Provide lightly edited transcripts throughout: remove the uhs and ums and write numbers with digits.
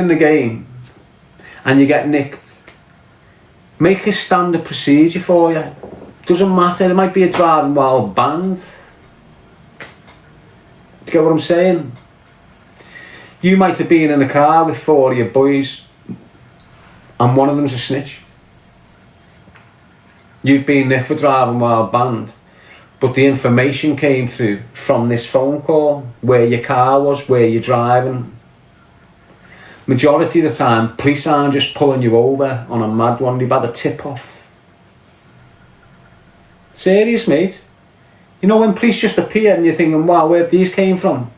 in the game and you get nicked, make a standard procedure for you. Doesn't matter, it might be a driving while banned. Do you get what I'm saying? You might have been in a car with 4 of your boys and one of them's a snitch. You've been nicked for driving while banned, but the information came through from this phone call, where your car was, where you're driving. Majority of the time, police aren't just pulling you over on a mad one, they've had a tip-off. Serious, mate. You know when police just appear and you're thinking, wow, where have these came from?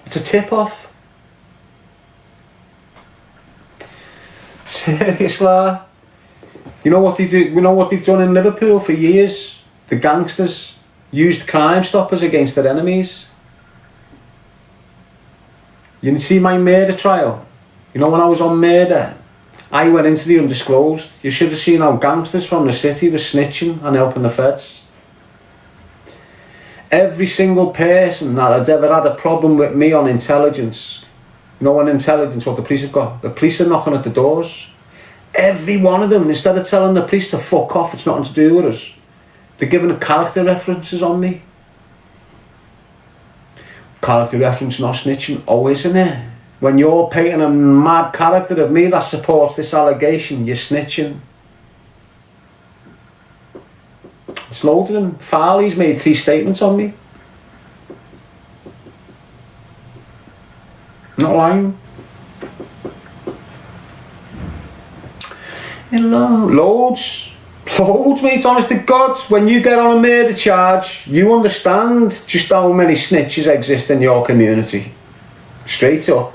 It's a tip-off. Serious, lad. You know what they do? You know what they've done in Liverpool for years? The gangsters used Crime Stoppers against their enemies. You see my murder trial? You know when I was on murder, I went into the undisclosed. You should have seen how gangsters from the city were snitching and helping the feds. Every single person that had ever had a problem with me on intelligence, you know on intelligence what the police have got? The police are knocking at the doors. Every one of them, instead of telling the police to fuck off, it's nothing to do with us, they're giving character references on me. Character reference, not snitching. Oh, isn't it? When you're painting a mad character of me that supports this allegation, you're snitching. It's loads of them. Farley's made 3 statements on me. Not lying. Loads, mate, honest to God. When you get on a murder charge, you understand just how many snitches exist in your community. Straight up.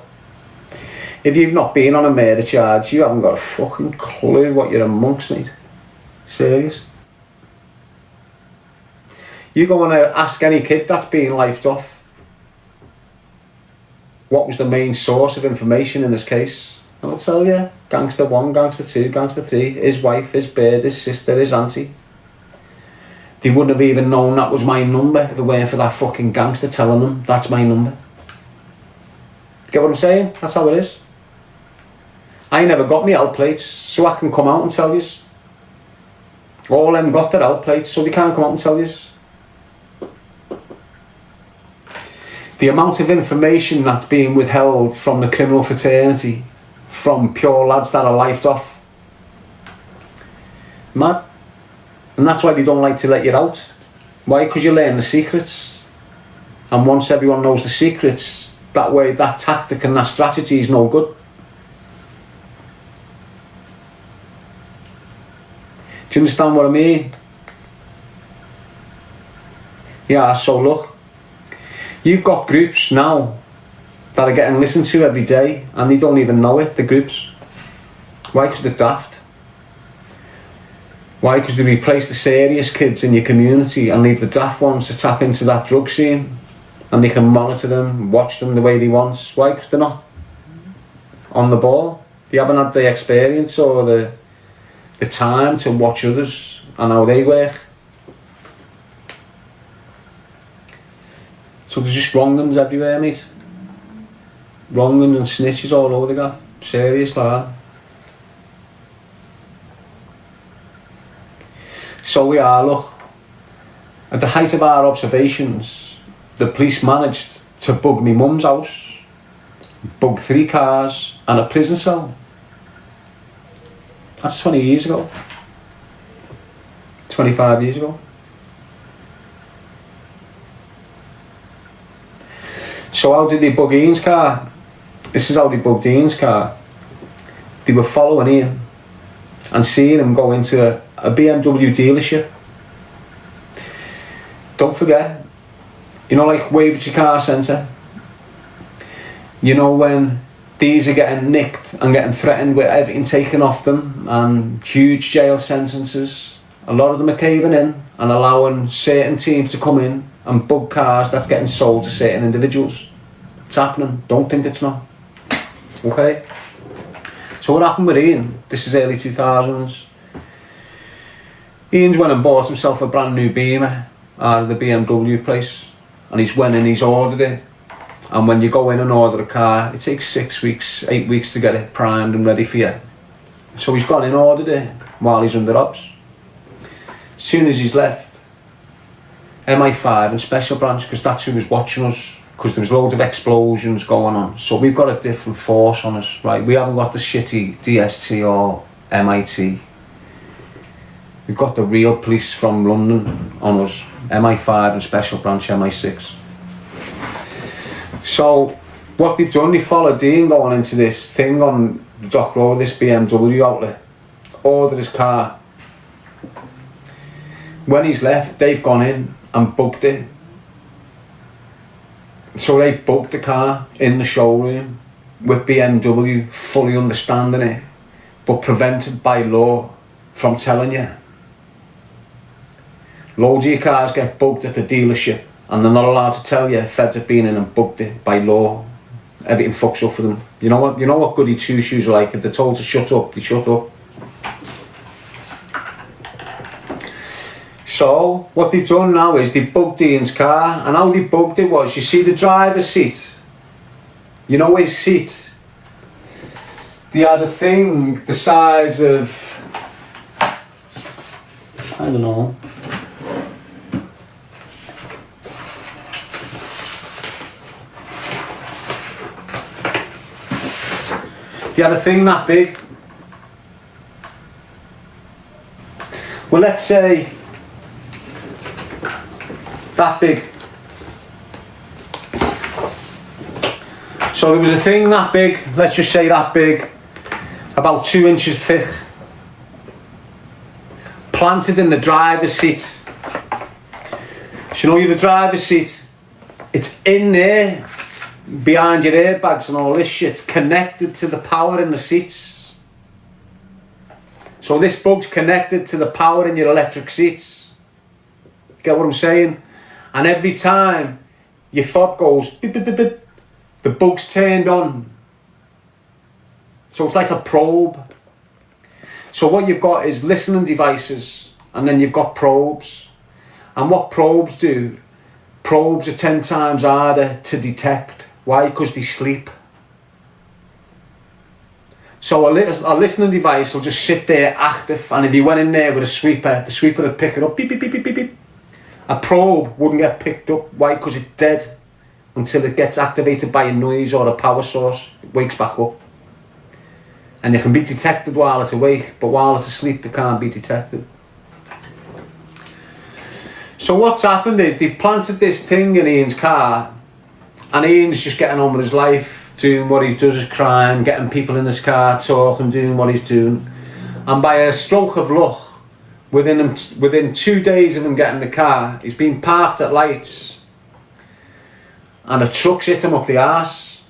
If you've not been on a murder charge, you haven't got a fucking clue what you're amongst, mate. Serious. You go and ask any kid that's been lifed off, what was the main source of information in this case? I'll tell you, gangster 1, gangster 2, gangster 3, his wife, his bird, his sister, his auntie. They wouldn't have even known that was my number if it weren't for that fucking gangster telling them that's my number. Get what I'm saying? That's how it is. I never got me L plates, so I can come out and tell yous. All them got their L plates, so they can't come out and tell yous. The amount of information that's being withheld from the criminal fraternity, from pure lads that are lifed off. Mad. And that's why they don't like to let you out. Why? Because you learn the secrets. And once everyone knows the secrets, that way, that tactic and that strategy is no good. Do you understand what I mean? Yeah, so look, you've got groups now that are getting listened to every day and they don't even know it, the groups. Why? Because they're daft. Why? Because they replace the serious kids in your community and leave the daft ones to tap into that drug scene, and they can monitor them, watch them the way they want. Why? Because they're not on the ball. They haven't had the experience or the time to watch others and how they work. So there's just wrong uns everywhere, mate. Wrong uns and snitches all over the gap. Serious, like that. So we are, look, at the height of our observations, the police managed to bug me mum's house, bug 3 cars and a prison cell. That's 20 years ago. 25 years ago. So how did they bug Ian's car? This is how they bugged Ian's car. They were following Ian and seeing him go into a BMW dealership. Don't forget, you know, like Wavertree Car Centre, you know, when these are getting nicked and getting threatened with everything taken off them and huge jail sentences, a lot of them are caving in and allowing certain teams to come in and bug cars that's getting sold to certain individuals. It's happening, don't think it's not. Okay? So what happened with Ian? This is early 2000s. Ian's went and bought himself a brand new Beamer out of the BMW place, and he's went and he's ordered it And when you go in and order a car, it takes 6 weeks, 8 weeks to get it primed and ready for you. So he's gone in and ordered it while he's under ops. As soon as he's left, MI5 and Special Branch, because that's who was watching us, because there was loads of explosions going on. So we've got a different force on us, right? We haven't got the shitty DST or MIT. We've got the real police from London on us, MI5 and Special Branch MI6. So what they've done, they followed Dean going into this thing on the Dock Road, this BMW outlet, ordered his car. When he's left, they've gone in and bugged it. So they've bugged the car in the showroom with BMW, fully understanding it, but prevented by law from telling you. Loads of your cars get bugged at the dealership and they're not allowed to tell you. Feds have been in and bugged it by law. Everything fucks up for them. You know what goody two shoes are like. If they're told to shut up, they shut up. So what they've done now is they've bugged Ian's car, and how they bugged it was, you see the driver's seat, you know his seat, they had a thing the size of, I don't know, they had a thing that big. Well, let's say that big. So there was a thing that big, let's just say that big, about 2 inches thick, planted in the driver's seat. So you know the driver's seat, it's in there, behind your airbags and all this shit, connected to the power in the seats. So this bug's connected to the power in your electric seats. Get what I'm saying? And every time your fob goes beep, beep, beep, beep, the bug's turned on. So it's like a probe. So what you've got is listening devices, and then you've got probes. And what probes do, probes are 10 times harder to detect. Why? Because they sleep. So a listening device will just sit there active, and if you went in there with a sweeper, the sweeper would pick it up, beep, beep, beep, beep, beep, beep. A probe wouldn't get picked up. Why? Because it's dead until it gets activated by a noise or a power source. It wakes back up. And it can be detected while it's awake, but while it's asleep it can't be detected. So what's happened is they've planted this thing in Ian's car, and Ian's just getting on with his life, doing what he does as crime, getting people in his car, talking, doing what he's doing. And by a stroke of luck, within 2 days of him getting the car, he's been parked at lights and a truck's hit him up the arse.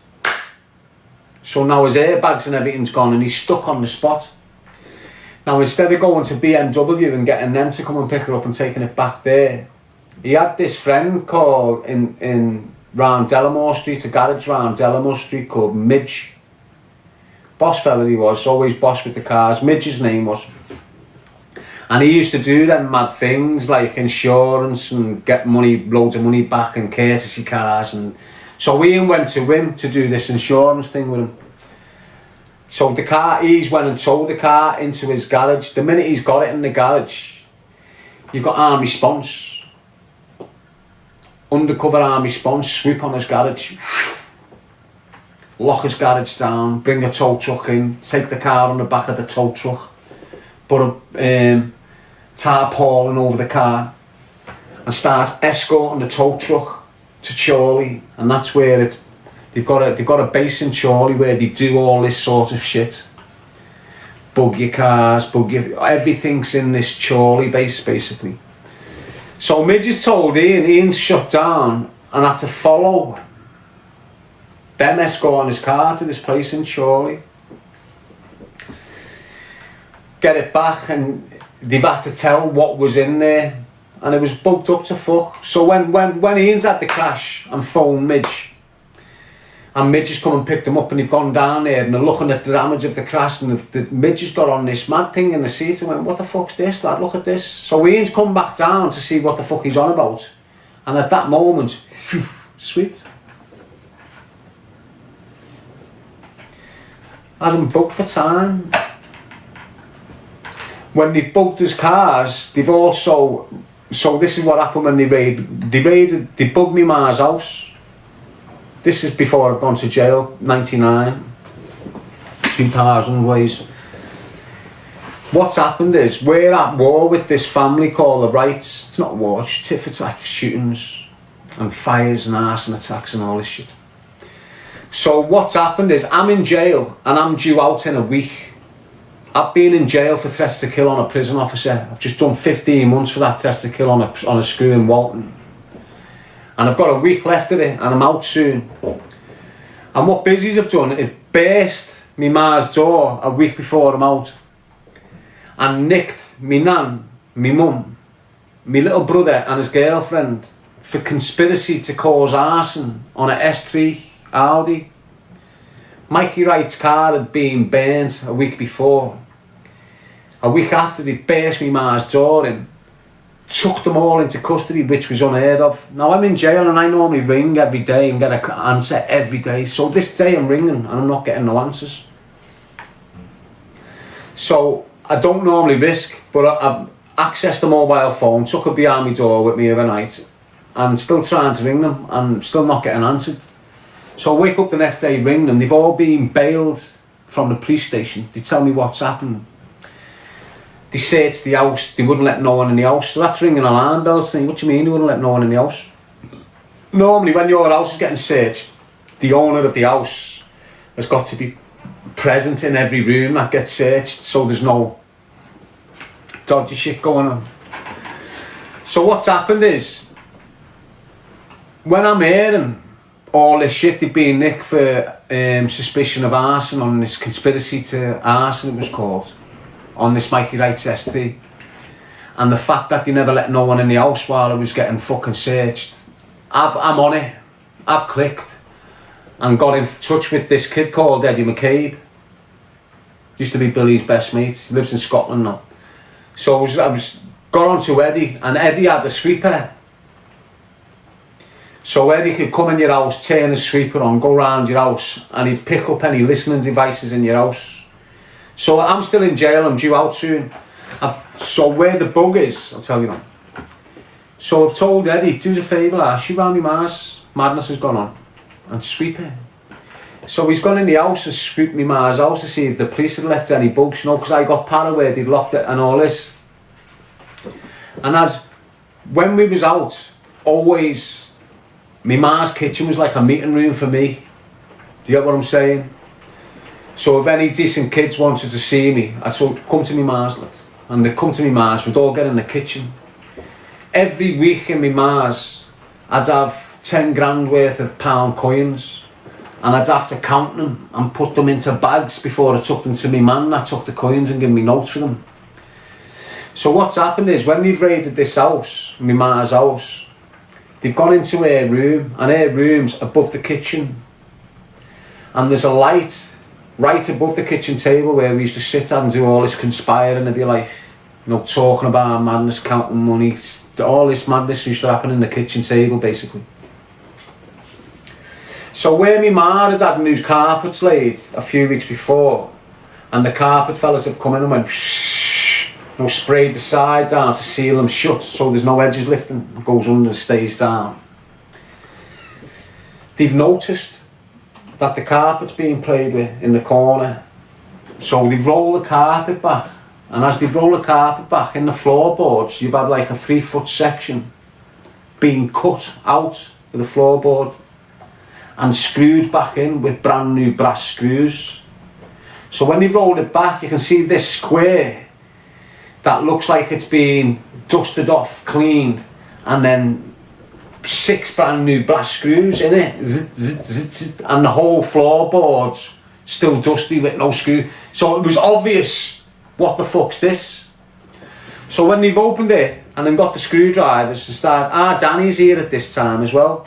So now his airbags and everything's gone and he's stuck on the spot. Now instead of going to BMW and getting them to come and pick it up and taking it back there, he had this friend called in round Delamore Street, a garage round Delamore Street called Midge. Boss fella he was, always boss with the cars. Midge's name was. And he used to do them mad things like insurance and get money, loads of money back and courtesy cars. And so Ian went to him to do this insurance thing with him. So the car, he's went and towed the car into his garage. The minute he's got it in the garage, you've got armed response. Undercover armed response, swoop on his garage. Lock his garage down, bring a tow truck in, take the car on the back of the tow truck, put a tarpaulin over the car and start escorting the tow truck to Chorley. And that's where they've got a base in Chorley where they do all this sort of shit. Bug your cars, everything's in this Chorley base basically. So Midge told Ian's shut down and had to follow them escorting his car to this place in Chorley. Get it back, and they've had to tell what was in there, and it was bugged up to fuck. So when Ian's had the crash and phoned Midge, and Midge has come and picked him up, and they've gone down there and they're looking at the damage of the crash, and Midge has got on this mad thing in the seat and went, what the fuck's this, lad, look at this. So Ian's come back down to see what the fuck he's on about, and at that moment, swept. hasn't booked for time. When they've booked his cars, they've also... So this is what happened when they bugged me ma's house. This is before I've gone to jail, 99, 2000 ways. What's happened is, we're at war with this family called the Wrights. It's not a war, it's tit for tat shootings and fires and arson attacks and all this shit. So what's happened is, I'm in jail and I'm due out in a week. I've been in jail for threats to kill on a prison officer. I've just done 15 months for that threats to kill on a screw in Walton. And I've got a week left of it and I'm out soon. And what busies have done is burst me ma's door a week before I'm out. And nicked me nan, me mum, me little brother and his girlfriend for conspiracy to cause arson on a S3 Audi. Mikey Wright's car had been burnt a week before. A week after, they burst me ma's door in, took them all into custody, which was unheard of. Now I'm in jail and I normally ring every day and get an answer every day. So this day I'm ringing and I'm not getting no answers. So I don't normally risk, but I've accessed the mobile phone, took her behind my door with me overnight, and still trying to ring them and still not getting answered. So I wake up the next day, ring them, they've all been bailed from the police station. They tell me what's happened. They searched the house, they wouldn't let no one in the house. So that's ringing alarm bells saying, what do you mean they wouldn't let no one in the house? Normally when your house is getting searched, the owner of the house has got to be present in every room that gets searched, so there's no dodgy shit going on. So what's happened is, when I'm hearing all this shit, they've been nicked for suspicion of arson on this conspiracy to arson, it was called, on this Mikey Wright's S3, and the fact that they never let no one in the house while I was getting fucking searched, I'm on it. I've clicked and got in touch with this kid called Eddie McCabe. Used to be Billy's best mate. He lives in Scotland now. So I got on to Eddie, and Eddie had a sweeper. So Eddie could come in your house, turn the sweeper on, go round your house, and he'd pick up any listening devices in your house. So I'm still in jail, I'm due out soon. So where the bug is, I'll tell you now. So I've told Eddie, do the favour, shoot round me ma's, madness has gone on, and sweep it. So he's gone in the house and sweeped me ma's house to see if the police had left any bugs, you know, because I got paranoid, they'd locked it and all this. And when we was out, always, my ma's kitchen was like a meeting room for me. Do you get what I'm saying? So if any decent kids wanted to see me, I'd say, come to me ma's, lads. And they'd come to me ma's, we'd all get in the kitchen. Every week in me ma's, I'd have 10 grand worth of pound coins, and I'd have to count them and put them into bags before I took them to me man that took the coins and gave me notes for them. So what's happened is, when we've raided this house, my ma's house, they've gone into her room, and her room's above the kitchen. And there's a light right above the kitchen table where we used to sit and do all this conspiring, and be like, you know, talking about madness, counting money, all this madness used to happen in the kitchen table, basically. So where my ma had had new carpets laid a few weeks before, and the carpet fellas have come in and went, you know, sprayed the side down to seal them shut so there's no edges lifting, it goes under and stays down. They've noticed that the carpet's being played with in the corner, so they've rolled the carpet back, and as they roll the carpet back, in the floorboards you've had like a 3-foot section being cut out with the floorboard and screwed back in with brand new brass screws. So when they've rolled it back, you can see this square that looks like it's been dusted off, cleaned, and then 6 brand new brass screws in it, and the whole floorboard's still dusty with no screw. So it was obvious, what the fuck's this? So when they've opened it and then got the screwdrivers to start, Danny's here at this time as well.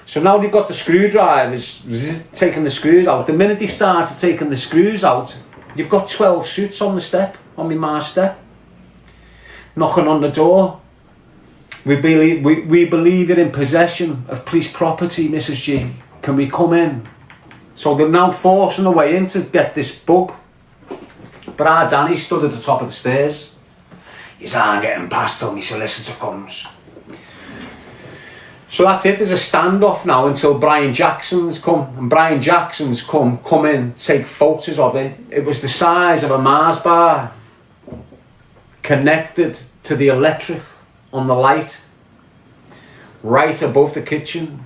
So now they've got the screwdrivers, taking the screws out. The minute they started taking the screws out, you've got 12 suits on the step, on my ma's step, knocking on the door. We believe you're in possession of police property, Mrs. G. Can we come in? So they're now forcing their way in to get this bug. But our Danny stood at the top of the stairs. He's not getting past till my solicitor comes. So that's it, there's a standoff now until Brian Jackson's come. And Brian Jackson's come in, take photos of it. It was the size of a Mars bar, connected to the electric on the light, right above the kitchen.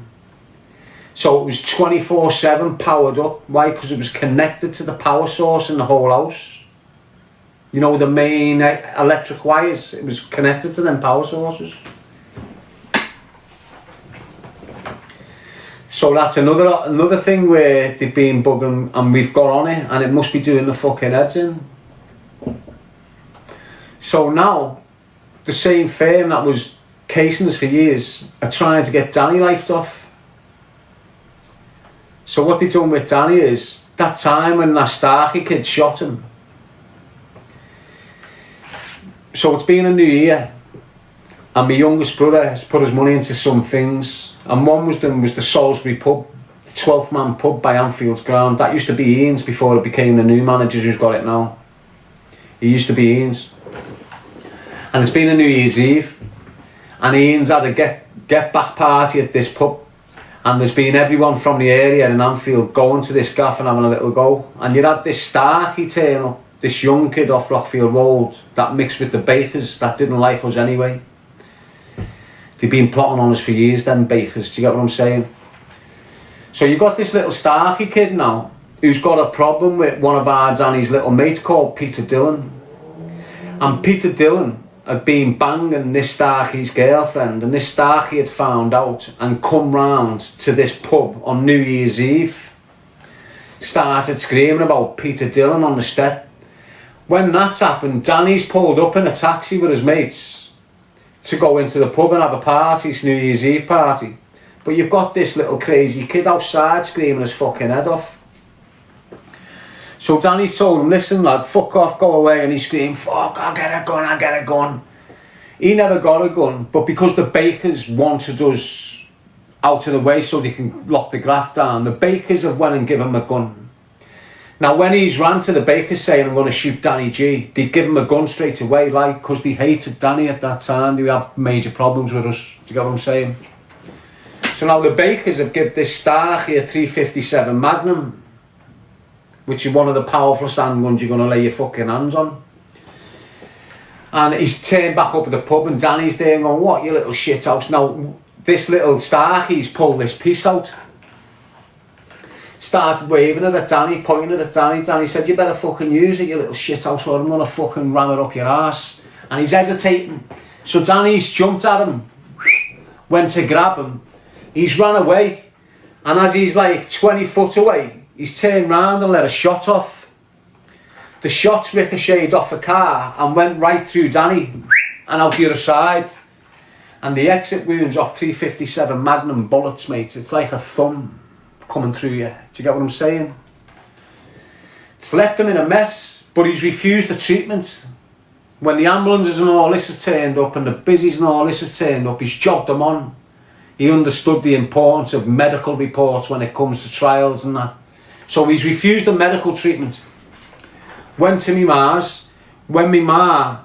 So it was 24/7 powered up. Why? Because it was connected to the power source in the whole house. You know, the main electric wires, it was connected to them power sources. So that's another thing where they've been bugging and we've got on it, and it must be doing the fucking heads in. So now, the same firm that was casing us for years are trying to get Danny lifed off. So what they've done with Danny is, that time when that Starkey kid shot him. So it's been a new year, and my youngest brother has put his money into some things. And one was the Salisbury pub, the 12th man pub by Anfield's ground. That used to be Ian's before it became the new managers who's got it now. It used to be Ian's. And it's been a New Year's Eve, and Ian's had a get back party at this pub, and there's been everyone from the area in Anfield going to this gaff and having a little go. And you had this Starkey turn up, this young kid off Rockfield Road that mixed with the bakers that didn't like us anyway. They've been plotting on us for years, them bakers, do you get what I'm saying? So you've got this little Starkey kid now who's got a problem with one of our Danny's little mates called Peter Dillon. And Peter Dillon had been banging this Starkey's girlfriend, and this Starkey had found out and come round to this pub on New Year's Eve. Started screaming about Peter Dillon on the step. When that's happened, Danny's pulled up in a taxi with his mates to go into the pub and have a party, it's New Year's Eve party. But you've got this little crazy kid outside screaming his fucking head off. So Danny's told him, listen lad, fuck off, go away, and he screamed, fuck, I'll get a gun, I'll get a gun. He never got a gun, but because the bakers wanted us out of the way so they can lock the graft down, the bakers have went and given him a gun. Now when he's ran to the bakers saying I'm going to shoot Danny G, they'd give him a gun straight away, like, because they hated Danny at that time. They had major problems with us, do you get what I'm saying? So now the bakers have given this Starkey a 357 Magnum, which is one of the powerfulest handguns you're going to lay your fucking hands on. And he's turned back up at the pub and Danny's there going, what, you little shithouse. Now this little Starkey's pulled this piece out, started waving it at Danny, pointing it at Danny. Danny said, you better fucking use it, you little shithouse, or I'm going to fucking ram it up your ass. And he's hesitating. So Danny's jumped at him, went to grab him. He's ran away. And as he's like 20 foot away, he's turned round and let a shot off. The shots ricocheted off a car and went right through Danny and out the other side. And the exit wounds off 357 Magnum bullets, mate, it's like a thumb coming through you. Do you get what I'm saying? It's left him in a mess, but he's refused the treatment. When the ambulances and all this has turned up and the busies and all this has turned up, he's jogged them on. He understood the importance of medical reports when it comes to trials and that. So he's refused the medical treatment. Went to me ma's. When me ma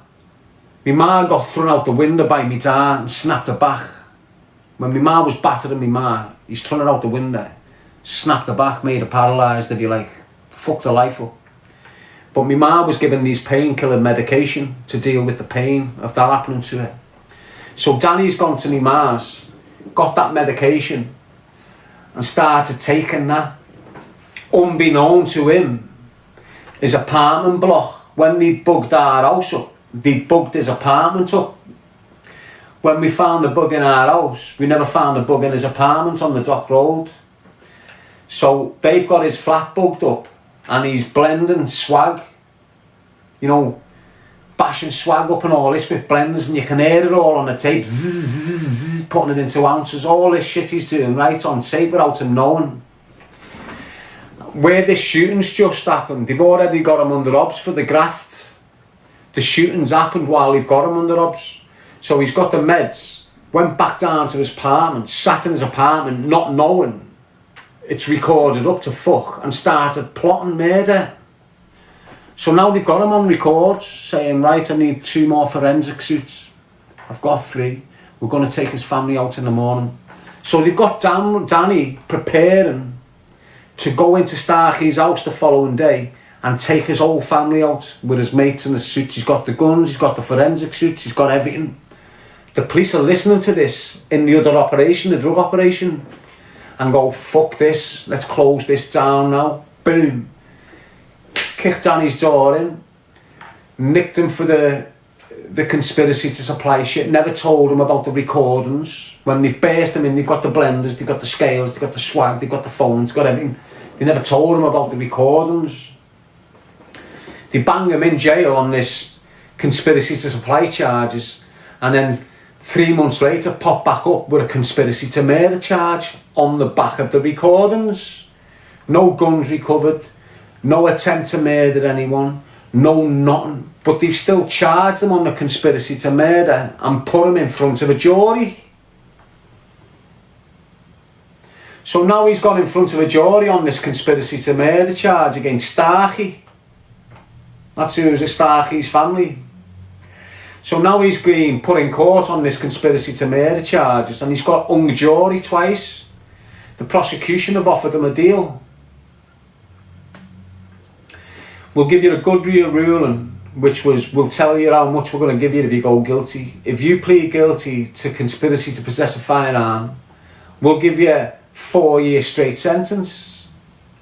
got thrown out the window by me dad and snapped her back. When me ma was battering me ma, he's thrown her out the window, snapped her back, made her paralysed, if you like, fucked her life up. But me ma was given these painkiller medication to deal with the pain of that happening to her. So Danny's gone to me ma's, got that medication and started taking that. Unbeknown to him, his apartment block, when they bugged our house up, they bugged his apartment up. When we found the bug in our house, we never found the bug in his apartment on the Dock Road. So they've got his flat bugged up and he's blending swag, you know, bashing swag up and all this with blenders, and you can hear it all on the tape, zzz, putting it into ounces, all this shit he's doing right on tape without him knowing. Where this shooting's just happened, they've already got him under obs for the graft. The shooting's happened while they've got him under obs. So he's got the meds, went back down to his apartment, sat in his apartment not knowing it's recorded up to fuck and started plotting murder. So now they've got him on record saying, right, I need 2 more forensic suits. I've got 3. We're going to take his family out in the morning. So they've got Danny preparing to go into Starkey's house the following day and take his whole family out with his mates and his suits. He's got the guns, he's got the forensic suits, he's got everything. The police are listening to this in the other operation, the drug operation, and go, fuck this, let's close this down now. Boom. Kicked Danny's door in, nicked him for the conspiracy to supply shit, never told him about the recordings. When they've burst him in, they've got the blenders, they've got the scales, they've got the swag, they've got the phones, got everything. They never told him about the recordings. They bang him in jail on this conspiracy to supply charges, and then 3 months later pop back up with a conspiracy to murder charge on the back of the recordings. No guns recovered, no attempt to murder anyone, no nothing. But they've still charged them on the conspiracy to murder and put him in front of a jury. So now he's gone in front of a jury on this conspiracy to murder charge against Starkey. That's who's Starkey's family. So now he's been put in court on this conspiracy to murder charges, and he's got hung jury twice. The prosecution have offered him a deal. We'll give you a good real ruling, which was, we'll tell you how much we're going to give you if you go guilty. If you plead guilty to conspiracy to possess a firearm, we'll give you a 4-year straight sentence,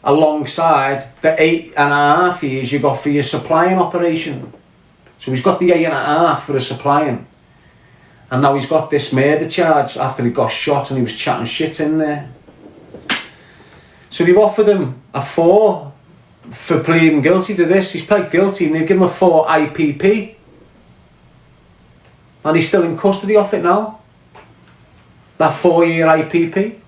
alongside the 8.5 years you got for your supplying operation. So he's got the 8.5 for the supplying, and now he's got this murder charge after he got shot and he was chatting shit in there. So they've offered him a 4 for pleading guilty to this. He's pled guilty and they've given him a 4 IPP, and he's still in custody of it now, that 4-year IPP.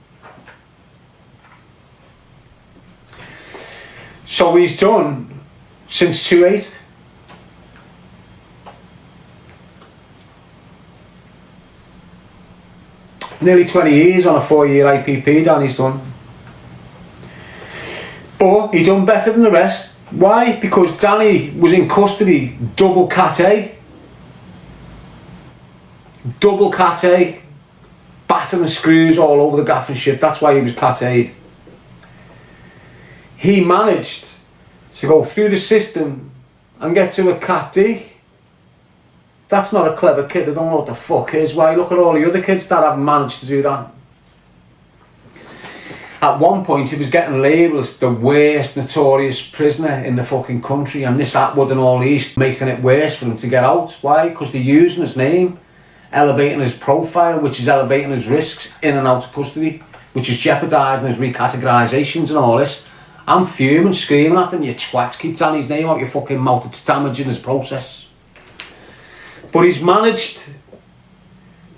So he's done since 2008. Nearly 20 years on a 4-year IPP, Danny's done. But he done better than the rest. Why? Because Danny was in custody, double Cat A. Double Cat A. Battering screws all over the gaff and shit. That's why he was Cat A'd. He managed to go through the system and get to a Cat D. That's not a clever kid. I don't know what the fuck is. Why? Look at all the other kids that haven't managed to do that. At one point he was getting labelled as the worst notorious prisoner in the fucking country, and this Atwood and all these making it worse for him to get out. Why? Because they're using his name, elevating his profile, which is elevating his risks in and out of custody, which is jeopardising his recategorisations and all this. I'm fuming, screaming at them, you twats, keep Danny's name out your fucking mouth, it's damaging his process. But he's managed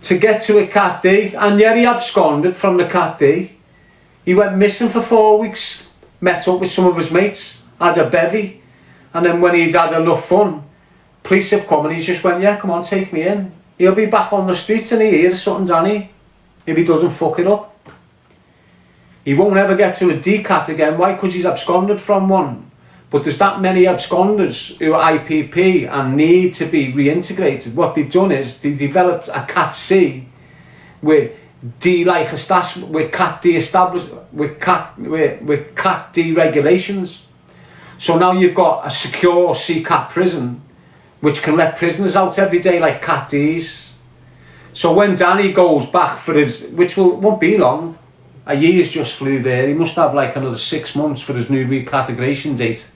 to get to a Cat D, and yet he absconded from the Cat D. He went missing for 4 weeks, met up with some of his mates, had a bevy, and then when he'd had enough fun, police have come and he just went, yeah, come on, take me in. He'll be back on the streets and he hears something, Danny, if he doesn't fuck it up. He won't ever get to a D-Cat again. Why? Because he's absconded from one. But there's that many absconders who are IPP and need to be reintegrated. What they've done is they developed a Cat C with D-like establishment, with Cat D established, with Cat D regulations. So now you've got a secure C-Cat prison which can let prisoners out every day like Cat Ds. So when Danny goes back for his, which won't be long, a year's just flew there, he must have like another 6 months for his new recategorization date.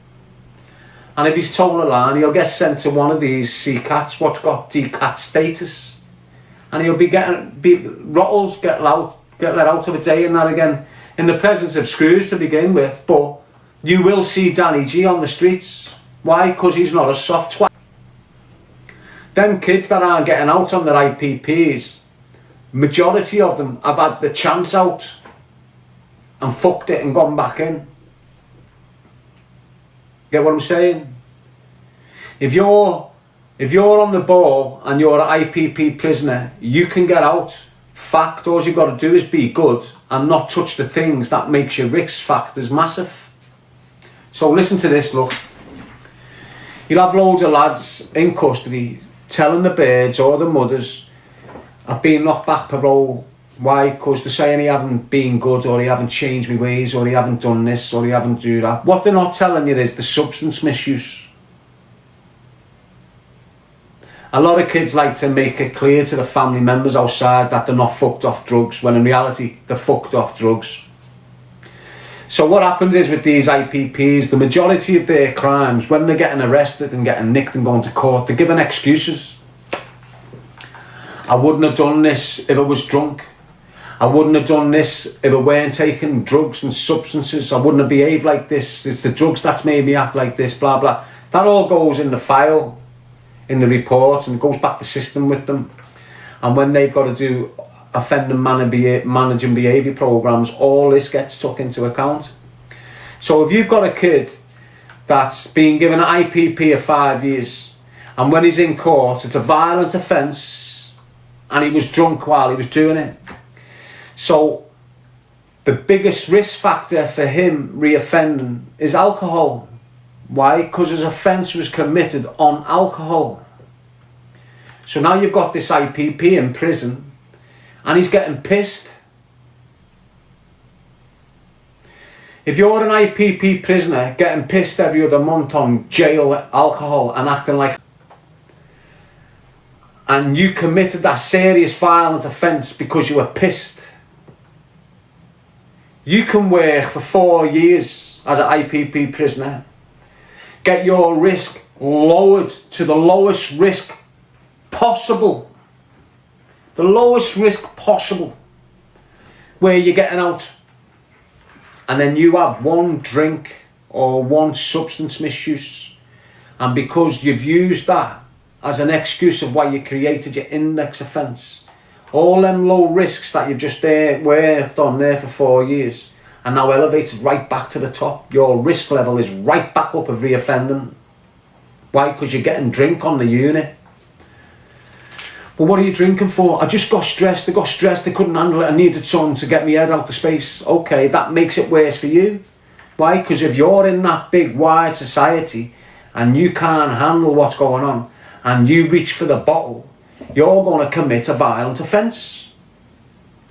And if he's told a line, he'll get sent to one of these C-Cats, what's got D-Cat status. And he'll be rottles, get let out of a day and that again, in the presence of screws to begin with. But you will see Danny G on the streets. Why? Because he's not a soft twat. Them kids that aren't getting out on their IPPs, majority of them have had the chance out and fucked it and gone back in. Get what I'm saying? If you're on the ball and you're an IPP prisoner, you can get out fact, all you've got to do is be good and not touch the things that makes your risk factors massive. So listen to this, look. You'll have loads of lads in custody telling the birds or the mothers I've been knocked back parole. Why? Because they're saying he haven't been good, or he haven't changed my ways, or he haven't done this, or he haven't do that. What they're not telling you is the substance misuse. A lot of kids like to make it clear to the family members outside that they're not fucked off drugs, when in reality they're fucked off drugs. So what happens is with these IPPs, the majority of their crimes, when they're getting arrested and getting nicked and going to court, they're given excuses. I wouldn't have done this if I was drunk. I wouldn't have done this if I weren't taking drugs and substances. I wouldn't have behaved like this. It's the drugs that's made me act like this, blah, blah. That all goes in the file, in the report, and goes back to system with them. And when they've got to do offending managing behaviour programmes, all this gets took into account. So if you've got a kid that's been given an IPP of 5 years, and when he's in court, it's a violent offence, and he was drunk while he was doing it. So the biggest risk factor for him reoffending is alcohol. Why? Because his offence was committed on alcohol. So now you've got this IPP in prison and he's getting pissed. If you're an IPP prisoner getting pissed every other month on jail alcohol and acting like, and you committed that serious violent offence because you were pissed, you can work for 4 years as an IPP prisoner, get your risk lowered to the lowest risk possible. The lowest risk possible, where you're getting out. And then you have one drink or one substance misuse. And because you've used that as an excuse of why you created your index offence, all them low risks that you've just worked on there for 4 years are now elevated right back to the top. Your risk level is right back up of reoffending. Why? Because you're getting drink on the unit. But what are you drinking for? I just got stressed, I couldn't handle it, I needed something to get my head out of space. Okay, that makes it worse for you. Why? Because if you're in that big wide society and you can't handle what's going on and you reach for the bottle, you're going to commit a violent offence.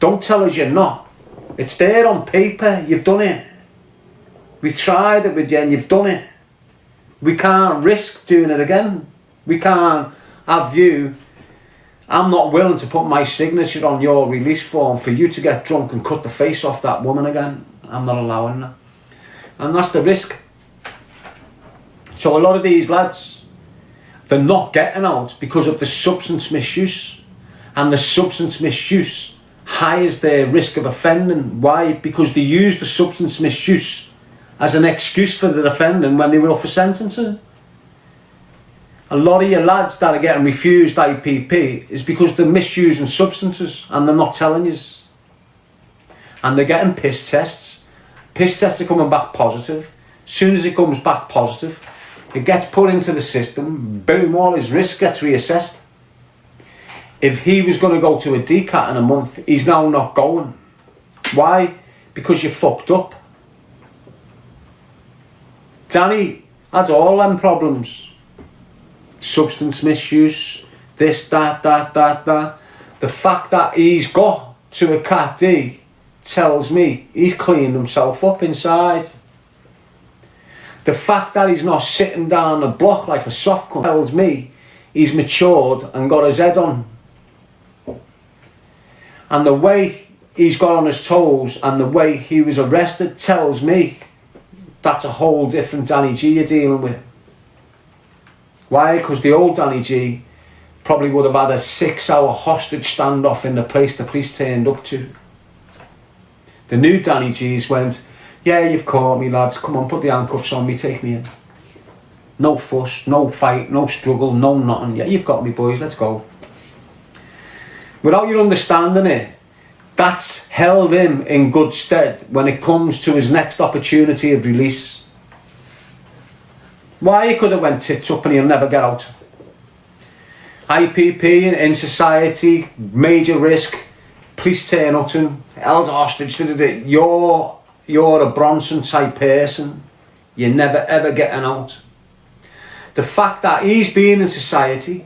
Don't tell us you're not. It's there on paper, you've done it. We've tried it with you and you've done it. We can't risk doing it again. We can't have you. I'm not willing to put my signature on your release form for you to get drunk and cut the face off that woman again. I'm not allowing that. And that's the risk. So a lot of these lads, they're not getting out because of the substance misuse. And the substance misuse hires their risk of offending. Why? Because they use the substance misuse as an excuse for the offending when they were up for sentencing. A lot of your lads that are getting refused IPP is because they're misusing substances and they're not telling you. And they're getting piss tests. Piss tests are coming back positive. As soon as it comes back positive, it gets put into the system. Boom, all his risk gets reassessed. If he was going to go to a DCAT in a month, he's now not going. Why? Because you fucked up. Danny had all them problems. Substance misuse, this, that. The fact that he's got to a Cat D tells me he's cleaned himself up inside. The fact that he's not sitting down the block like a soft cunt tells me he's matured and got his head on. And the way he's got on his toes and the way he was arrested tells me that's a whole different Danny G you're dealing with. Why? Because the old Danny G probably would have had a 6-hour hostage standoff in the place the police turned up to. The new Danny G's went, yeah, you've caught me, lads, come on, put the handcuffs on me, take me in. No fuss, no fight, no struggle, no nothing. Yeah, you've got me, boys, let's go. Without you understanding it, that's held him in good stead when it comes to his next opportunity of release. Why? He could have went tits up and he'll never get out. IPP in society, major risk, Police turn up to him, held hostage, you're a Bronson type person, you're never ever getting out. The fact that he's been in society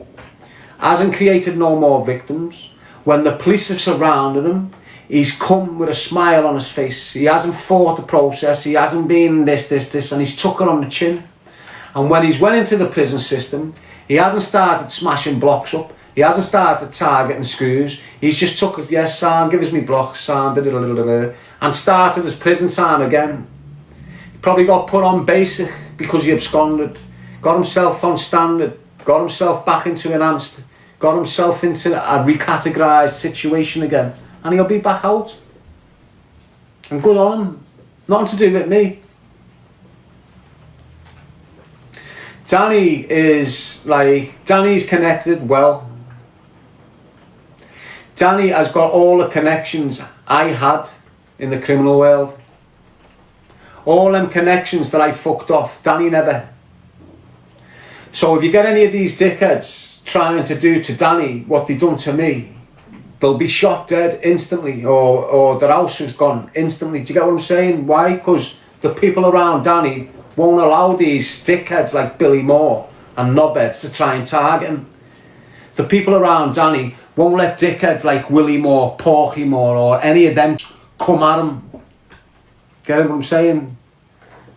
hasn't created no more victims. When the police have surrounded him, he's come with a smile on his face. He hasn't fought the process, he hasn't been this, and he's took it on the chin. And when he's went into the prison system, he hasn't started smashing blocks up, he hasn't started targeting screws, he's just took it, yes, Sam, give us me blocks, Sam, and started his prison time again. He probably got put on basic because he absconded, got himself on standard, got himself back into enhanced, got himself into a recategorised situation again, and he'll be back out. And good on him. Nothing to do with me. Danny's connected well. Danny has got all the connections I had in the criminal world. All them connections that I fucked off, Danny never. So if you get any of these dickheads trying to do to Danny what they done to me, they'll be shot dead instantly, or their house is gone instantly. Do you get what I'm saying? Why? Because the people around Danny won't allow these dickheads like Billy Moore and knobheads to try and target him. The people around Danny won't let dickheads like Willie Moore, Porky Moore, or any of them come at him. Get what I'm saying?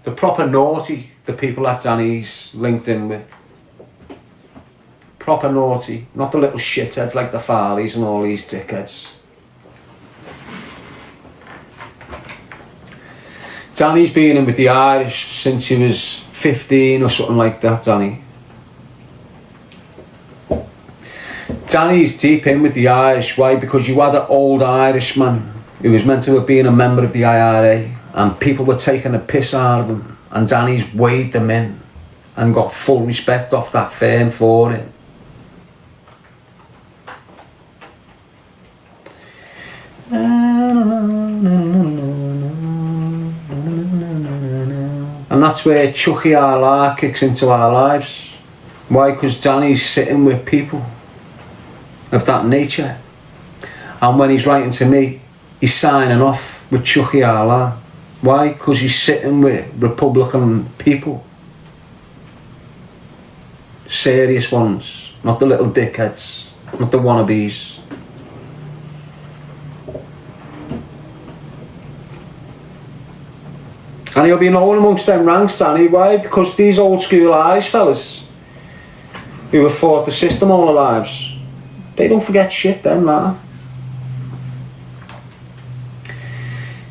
The proper naughty, the people that Danny's linked in with. Proper naughty, not the little shitheads like the Farleys and all these dickheads. Danny's been in with the Irish since he was 15 or something like that, Danny. Danny's deep in with the Irish. Why? Because you had an old Irishman who was meant to have been a member of the IRA, and people were taking a piss out of him, and Danny's weighed them in and got full respect off that firm for it. And that's where Chucky Allah kicks into our lives. Why? Because Danny's sitting with people of that nature, and when he's writing to me, he's signing off with Chucky Allah. Why? Because he's sitting with Republican people, serious ones, not the little dickheads, not the wannabes. And he'll be known amongst them ranks, Danny. Why? Because these old school Irish fellas who have fought the system all their lives, they don't forget shit then, nah.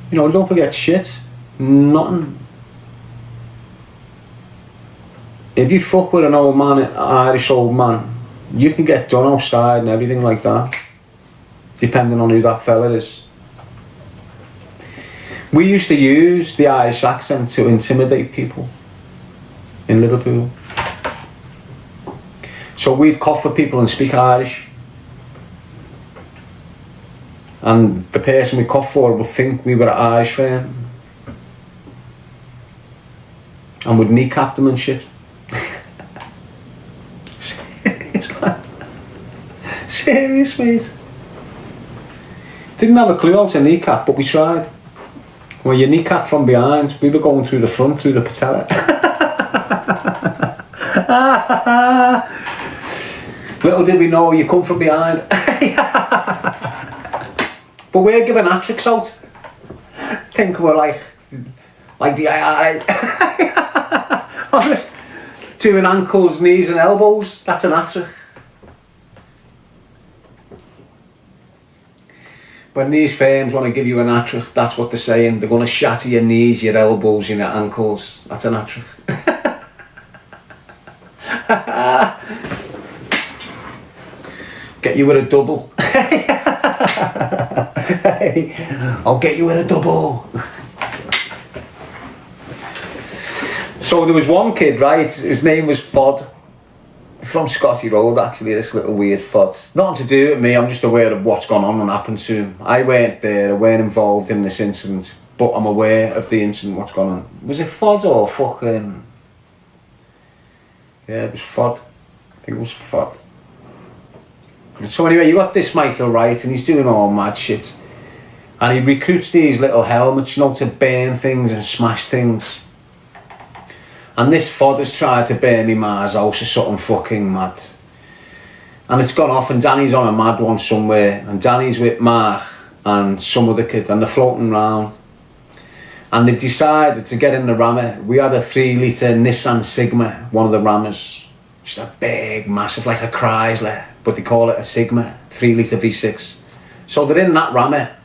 You know, they don't forget shit. Nothing. If you fuck with an old man, an Irish old man, you can get done outside and everything like that, depending on who that fella is. We used to use the Irish accent to intimidate people in Liverpool. So we'd cough for people and speak Irish, and the person we cough for would think we were an Irish firm, and would kneecap them and shit. Serious, mate. Didn't have a clue how to kneecap, but we tried. Well, you kneecap from behind, we were going through the front, through the patella. Little did we know you come from behind. But we're giving hat-tricks out. Think we're like the IRA. Honest. Doing ankles, knees and elbows, that's an hat-trick. When these firms want to give you an hat-trick, that's what they're saying. They're going to shatter your knees, your elbows and your ankles. That's an hat-trick. Get you with a double. I'll get you with a double. So there was one kid, right? His name was Fod. From Scotty Road, actually, this little weird Fod. Nothing to do with me, I'm just aware of what's gone on and happened to him. I weren't there, I weren't involved in this incident, but I'm aware of the incident, what's gone on. Was it Fod or fucking... Yeah, it was Fod. I think it was Fod. So anyway, you got this Michael Wright, and he's doing all mad shit. And he recruits these little helmets, you know, to burn things and smash things. And this fod has tried to burn me ma's house or something fucking mad. And it's gone off, and Danny's on a mad one somewhere. And Danny's with Mark and some other kid, and they're floating round. And they decided to get in the rammer. We had a 3 litre Nissan Sigma, one of the rammers. Just a big, massive, like a Chrysler, but they call it a Sigma, 3 litre V6. So they're in that rammer.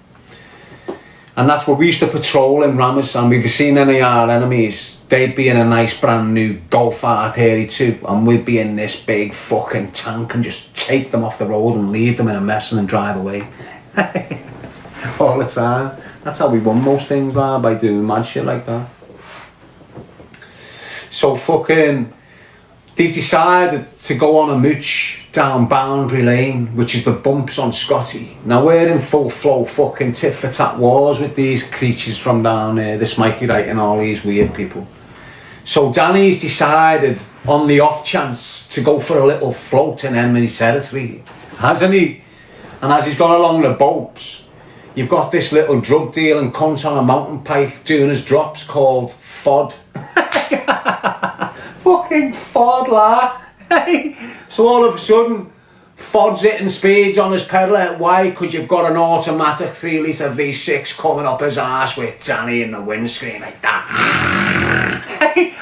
And that's where we used to patrol in rammers, and we've seen any of our enemies, they'd be in a nice brand new Golf R32, and we'd be in this big fucking tank and just take them off the road and leave them in a mess and then drive away. All the time. That's how we won most things, like, by doing mad shit like that. So fucking, they decided to go on a mooch down Boundary Lane, which is the bumps on Scotty. Now we're in full flow fucking tit for tat wars with these creatures from down there, this Mikey Wright and all these weird people. So Danny's decided on the off chance to go for a little float in enemy territory, hasn't he? And as he's gone along the boats, you've got this little drug dealing cunt on a mountain bike doing his drops called Fod. Fucking Fod, la. So all of a sudden, Fod's hitting speeds on his peddler. Why? Because you've got an automatic 3 litre V6 coming up his arse with Danny in the windscreen like that.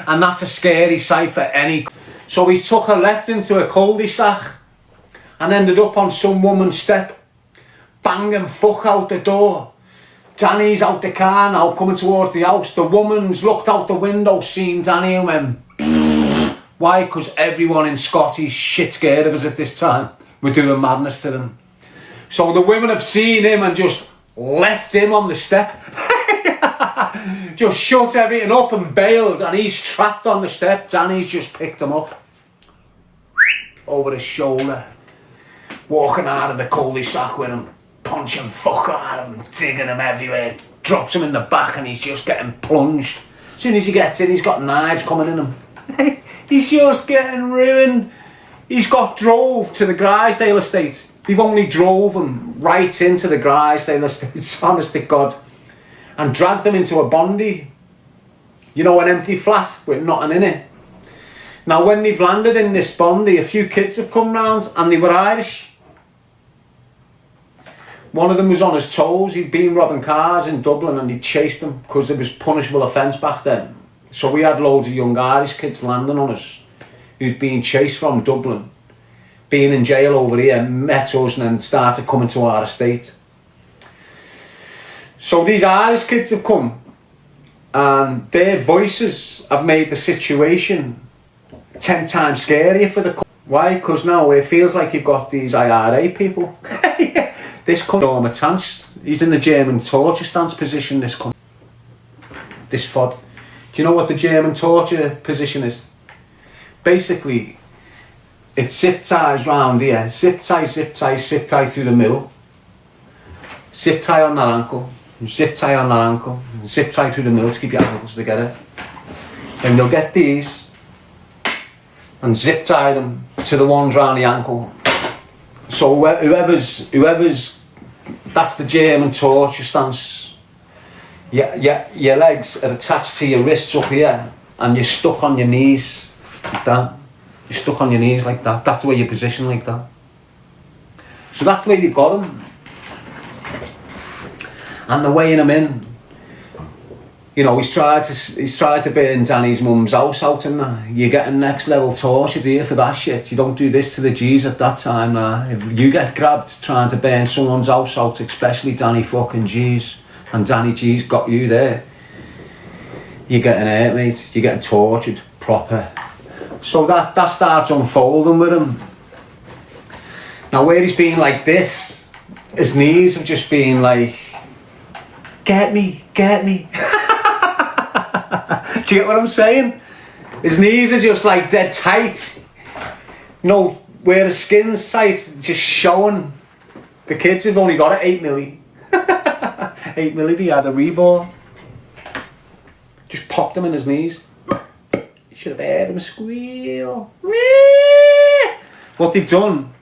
And that's a scary sight for any. So he took a left into a cul-de-sac and ended up on some woman's step, banging fuck out the door. Danny's out the car now, coming towards the house. The woman's looked out the window, seen Danny, and went. Why? Because everyone in Scotty's shit scared of us at this time. We're doing madness to them. So the women have seen him and just left him on the step. Just shut everything up and bailed, and he's trapped on the step. Danny's just picked him up over his shoulder, walking out of the cul-de-sac with him, punching fuck out of him, digging him everywhere, drops him in the back, and he's just getting plunged. As soon as he gets in, he's got knives coming in him. He's just getting ruined. He's got drove to the Grisdale estate. They've only drove him right into the Grisdale estate, honest to God, and dragged them into a bondy. You know, an empty flat with nothing in it. Now when they've landed in this bondy, a few kids have come round, and they were Irish. One of them was on his toes. He'd been robbing cars in Dublin, and he'd chased them because it was punishable offence back then. So we had loads of young Irish kids landing on us who'd been chased from Dublin, being in jail over here, met us and then started coming to our estate. So these Irish kids have come, and their voices have made the situation 10 times scarier for the. Why? Because now it feels like you've got these IRA people. This cunt, Tanz, he's in the German torture stance position, this cunt. This fod. Do you know what the German torture position is? Basically, it's zip ties round here. Zip tie through the middle. Zip tie on that ankle. Zip tie on that ankle. Zip tie through the middle to keep your ankles together. Then you'll get these and zip tie them to the ones round the ankle. So whoever's, that's the German torture stance. Your legs are attached to your wrists up here, and you're stuck on your knees like that. You're stuck on your knees like that. That's the way you're positioned like that. So that's the way you've got them. And they're weighing him in. You know, he's tried to burn Danny's mum's house out, and you're getting next level torture, do you, for that shit? You don't do this to the G's at that time, nah. If you get grabbed trying to burn someone's house out, especially Danny fucking G's, and Danny G's got you there, you're getting hurt, mate. You're getting tortured proper. So that starts unfolding with him. Now where he's been like this, his knees have just been like, get me. Do you get what I'm saying? His knees are just like dead tight. You know, where the skin's tight, just showing. The kids have only got it 8 milli. 8 milli, he had a reborn. Just popped him in his knees. You should have heard him squeal. What they've done,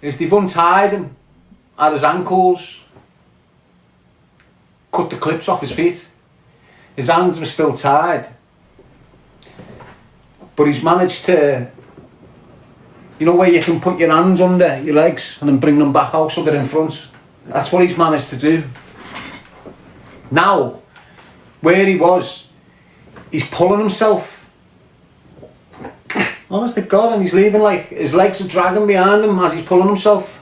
is they've untied him at his ankles, cut the clips off his feet. His hands were still tied, but he's managed to, you know, where you can put your hands under your legs and then bring them back out so they're in front. That's what he's managed to do. Now, where he was, he's pulling himself. Honest to God, and he's leaving, like, his legs are dragging behind him as he's pulling himself.